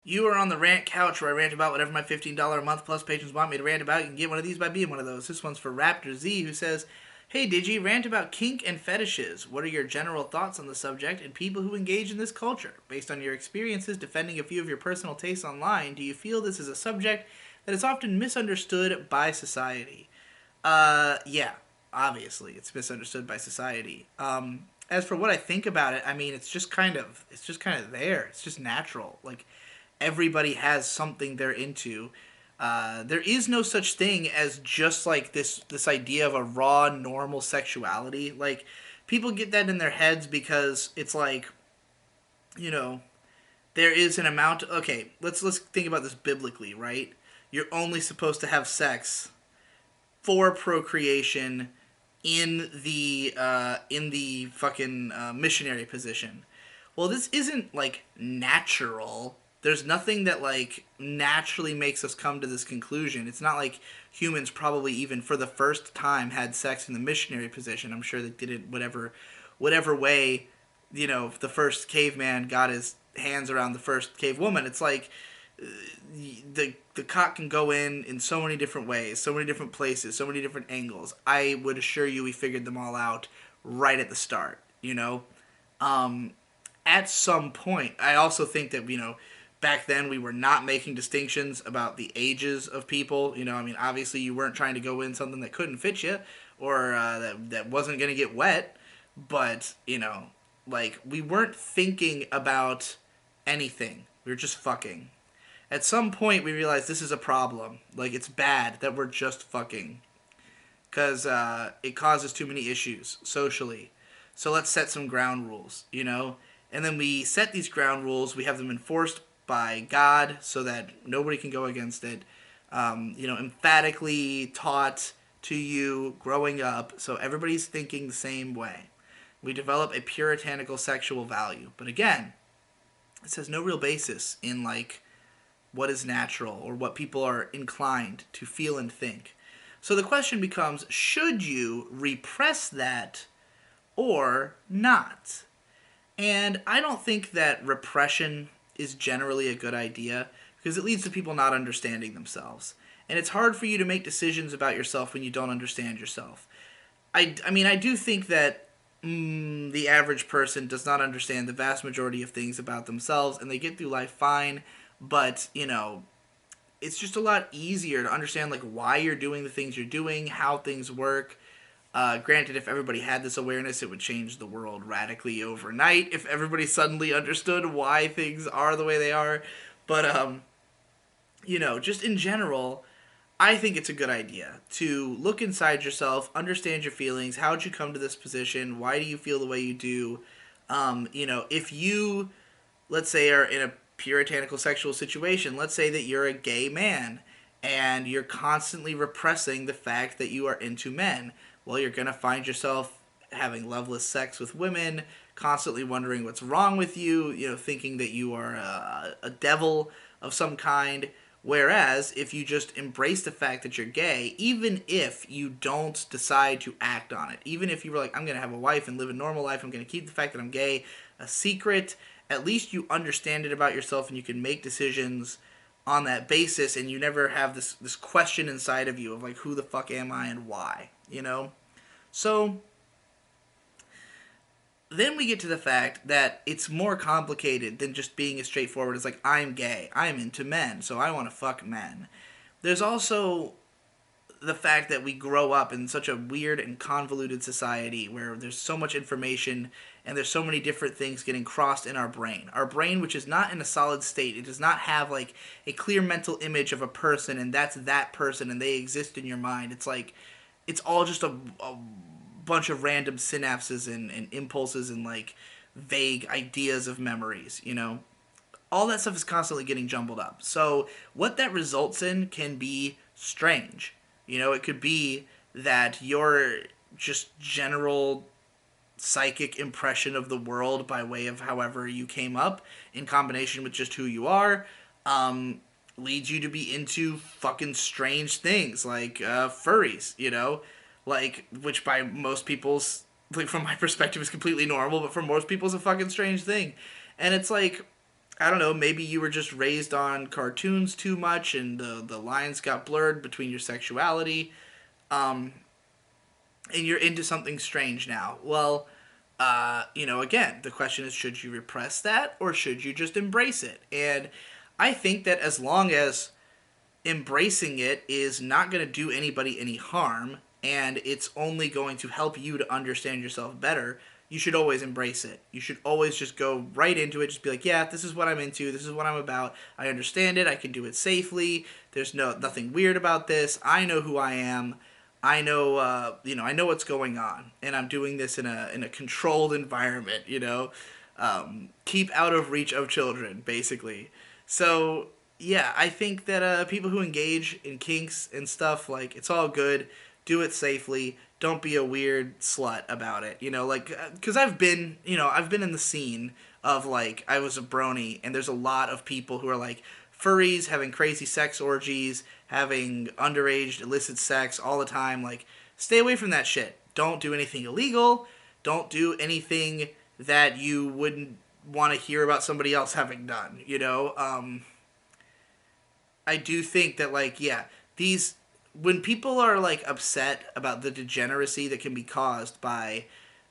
You are on the rant couch where I rant about whatever my $15 a month plus patrons want me to rant about. You can get one of these by being one of those. This one's for Raptor Z, who says, "Hey Digi, rant about kink and fetishes. What are your general thoughts on the subject and people who engage in this culture? Based on your experiences defending a few of your personal tastes online, do you feel this is a subject that is often misunderstood by society?" Yeah, obviously it's misunderstood by society. As for what I think about it, I mean, it's just kind of there. It's just natural. Like, everybody has something they're into. There is no such thing as just like this idea of a raw normal sexuality. Like, people get that in their heads because it's like, you know, there is an amount. Okay, let's think about this biblically, right? You're only supposed to have sex for procreation in the fucking missionary position. Well, this isn't like natural. There's nothing that like naturally makes us come to this conclusion. It's not like humans probably even for the first time had sex in the missionary position. I'm sure they did it whatever way, the first caveman got his hands around the first cave woman. It's like the cock can go in so many different ways, so many different places, so many different angles. I would assure you we figured them all out right at the start, Um, at some point, I also think that, back then we were not making distinctions about the ages of people. I mean, obviously you weren't trying to go in something that couldn't fit you or that wasn't going to get wet, but, like, we weren't thinking about anything. We were just fucking. At some point, we realized this is a problem. Like, it's bad that we're just fucking. Because it causes too many issues socially. So let's set some ground rules. And then we set these ground rules. We have them enforced by God so that nobody can go against it. Emphatically taught to you growing up. So everybody's thinking the same way. We develop a puritanical sexual value. But again, it has no real basis in, like, what is natural or what people are inclined to feel and think. So the question becomes, should you repress that or not? And I don't think that repression is generally a good idea because it leads to people not understanding themselves. And it's hard for you to make decisions about yourself when you don't understand yourself. I mean, I do think that the average person does not understand the vast majority of things about themselves and they get through life fine, but, it's just a lot easier to understand, like, why you're doing the things you're doing, how things work. Granted, if everybody had this awareness, it would change the world radically overnight. If everybody suddenly understood why things are the way they are, but just in general, I think it's a good idea to look inside yourself, understand your feelings. How'd you come to this position? Why do you feel the way you do? If you, let's say, are in a puritanical sexual situation. Let's say that you're a gay man and you're constantly repressing the fact that you are into men. Well, you're going to find yourself having loveless sex with women, constantly wondering what's wrong with you, thinking that you are a devil of some kind. Whereas if you just embrace the fact that you're gay, even if you don't decide to act on it, even if you were like, I'm going to have a wife and live a normal life, I'm going to keep the fact that I'm gay a secret, at least you understand it about yourself and you can make decisions on that basis and you never have this question inside of you of, like, who the fuck am I and why. So then we get to the fact that it's more complicated than just being as straightforward as, like, I'm gay, I'm into men, so I want to fuck men. There's also the fact that we grow up in such a weird and convoluted society where there's so much information and there's so many different things getting crossed in our brain. Our brain, which is not in a solid state, it does not have, like, a clear mental image of a person and that's that person and they exist in your mind. It's like, it's all just a bunch of random synapses and impulses and, like, vague ideas of memories. All that stuff is constantly getting jumbled up. So what that results in can be strange. It could be that your just general psychic impression of the world by way of however you came up in combination with just who you are leads you to be into fucking strange things like furries, like, which by most people's, like, from my perspective is completely normal, but for most people it's a fucking strange thing. And it's like, I don't know, maybe you were just raised on cartoons too much and the lines got blurred between your sexuality, um, and you're into something strange now. Well, again, the question is, should you repress that or should you just embrace it? And I think that as long as embracing it is not going to do anybody any harm and it's only going to help you to understand yourself better, you should always embrace it. You should always just go right into it. Just be like, yeah, this is what I'm into. This is what I'm about. I understand it. I can do it safely. There's nothing weird about this. I know who I am. I know, I know what's going on, and I'm doing this in a controlled environment. Keep out of reach of children, basically. So yeah, I think that people who engage in kinks and stuff, like, it's all good. Do it safely. Don't be a weird slut about it. Because I've been in the scene of, like, I was a brony, and there's a lot of people who are, like, furries having crazy sex orgies, having underage illicit sex all the time. Like, stay away from that shit. Don't do anything illegal. Don't do anything that you wouldn't want to hear about somebody else having done. I do think that, like, yeah, these when people are, like, upset about the degeneracy that can be caused by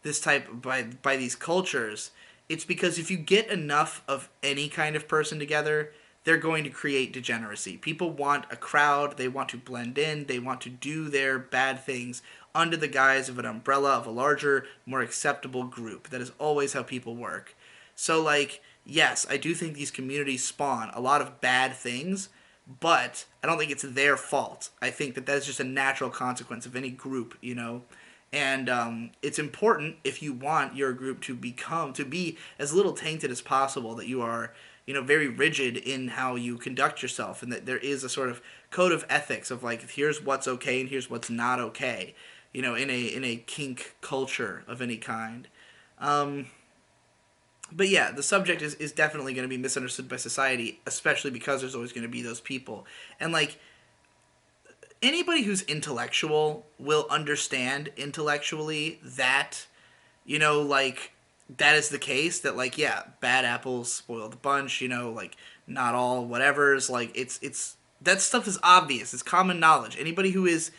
by these cultures, it's because if you get enough of any kind of person together, they're going to create degeneracy. People want a crowd, they want to blend in, they want to do their bad things under the guise of an umbrella of a larger, more acceptable group. That is always how people work. So, like, yes, I do think these communities spawn a lot of bad things, but I don't think it's their fault. I think that that's just a natural consequence of any group. And it's important, if you want your group to be as little tainted as possible, that you are, very rigid in how you conduct yourself, and that there is a sort of code of ethics of, like, here's what's okay and here's what's not okay, in a kink culture of any kind. Um, but yeah, the subject is definitely going to be misunderstood by society, especially because there's always going to be those people. And, like, anybody who's intellectual will understand intellectually that, like, that is the case, that, like, yeah, bad apples spoil the bunch, like, not all whatever's, like, it's that stuff is obvious. It's common knowledge. Anybody who's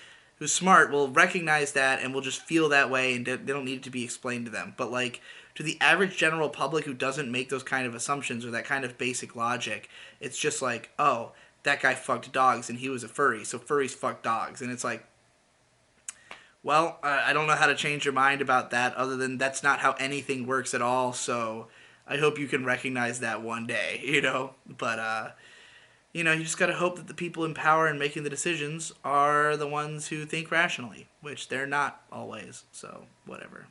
smart will recognize that and will just feel that way, and they don't need it to be explained to them. But, like, to the average general public who doesn't make those kind of assumptions or that kind of basic logic, it's just like, oh, that guy fucked dogs and he was a furry, so furries fuck dogs. And it's like, well, I don't know how to change your mind about that, other than that's not how anything works at all. So I hope you can recognize that one day. But you just gotta hope that the people in power and making the decisions are the ones who think rationally, which they're not always. So whatever.